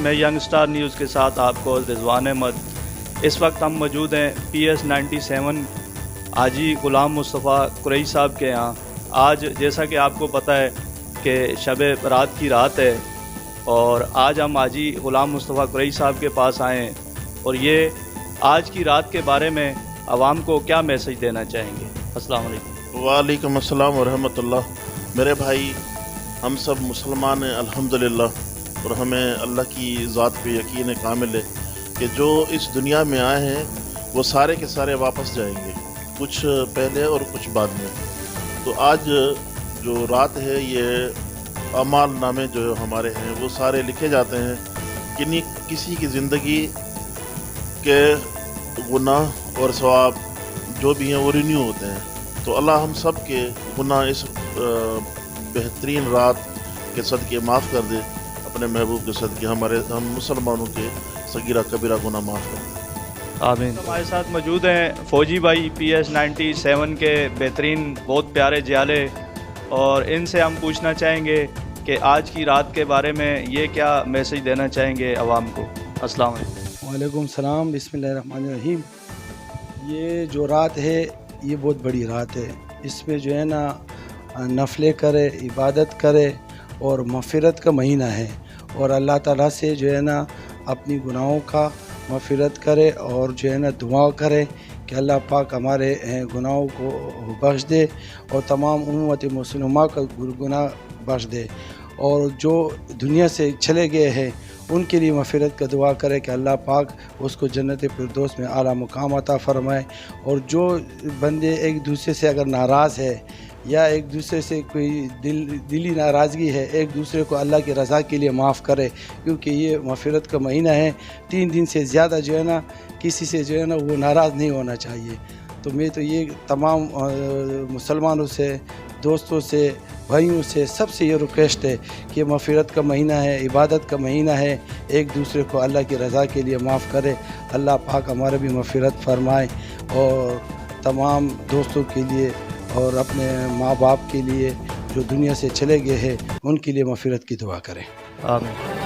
मैं young star news के साथ आपको रिजवान अहमद। इस वक्त हम मौजूद हैं PS 97 हाजी गुलाम मुस्तफ़ा कुरैशी साहब के यहाँ। आज जैसा कि आपको पता है कि शब बारात की रात है और आज हम हाजी गुलाम मुस्तफ़ा कुरैशी साहब के पास आए हैं और ये आज की रात के बारे में आवाम को क्या मैसेज देना चाहेंगे। अस्सलाम वालेकुम। वालेकुम अस्सलाम व रहमतुल्लाह। मेरे भाई, हम सब मुसलमान हैं अल्हम्दुलिल्लाह, और हमें अल्लाह की ज़ात पे यकीन कामिल है कि जो इस दुनिया में आए हैं वो सारे के सारे वापस जाएंगे, कुछ पहले और कुछ बाद में। तो आज जो रात है ये अमाल नामे जो हमारे हैं वो सारे लिखे जाते हैं कि किसी की ज़िंदगी के गुनाह और सवाब जो भी हैं वो रिन्यू होते हैं। तो अल्लाह हम सब के गुनाह इस बेहतरीन रात के सदक़े माफ़ कर दे, अपने महबूब के सदक़े हम मुसलमानों के सगीरा कबीरा गुनाह माफ़ कर दे। आमीन। हमारे साथ मौजूद हैं फ़ौजी भाई PS 97 के बेहतरीन बहुत प्यारे जियाले, और इनसे हम पूछना चाहेंगे कि आज की रात के बारे में ये क्या मैसेज देना चाहेंगे आवाम को। अस्सलाम वालेकुम। वालेकुम सलाम। बिस्मिल्लाहिर्रहमानिर्रहीम। ये जो रात है ये बहुत बड़ी रात है। इसमें जो है ना नफले करे, इबादत करे, और मग़फ़िरत का महीना है, और अल्लाह ताला से जो है ना अपनी गुनाहों का मग़फ़िरत करे और जो है ना दुआ करे कि अल्लाह पाक हमारे गुनाहों को बख्श दे और तमाम उम्मत मुस्लिमा का गुनाह बख्श दे, और जो दुनिया से चले गए हैं उनके लिए मग़फ़िरत का दुआ करे कि अल्लाह पाक उसको जन्नत फिरदौस में आला मुकाम अता फ़रमाए। और जो बंदे एक दूसरे से अगर नाराज़ है या एक दूसरे से कोई दिली नाराज़गी है, एक दूसरे को अल्लाह की रज़ा के लिए माफ़ करे, क्योंकि ये मग़फ़िरत का महीना है। 3 दिन से ज़्यादा जो है ना किसी से जो है ना वो नाराज़ नहीं होना चाहिए। तो मैं तो ये तमाम मुसलमानों से, दोस्तों से, भाइयों से, सबसे ये रिक्वेस्ट है कि मग़फ़िरत का महीना है, इबादत का महीना है, एक दूसरे को अल्लाह की रज़ा के लिए माफ़ करे। अल्लाह पाक हमारे भी मग़फ़िरत फ़रमाए, और तमाम दोस्तों के लिए और अपने माँ बाप के लिए जो दुनिया से चले गए हैं उनके लिए मग़फ़िरत की दुआ करें। आमीन।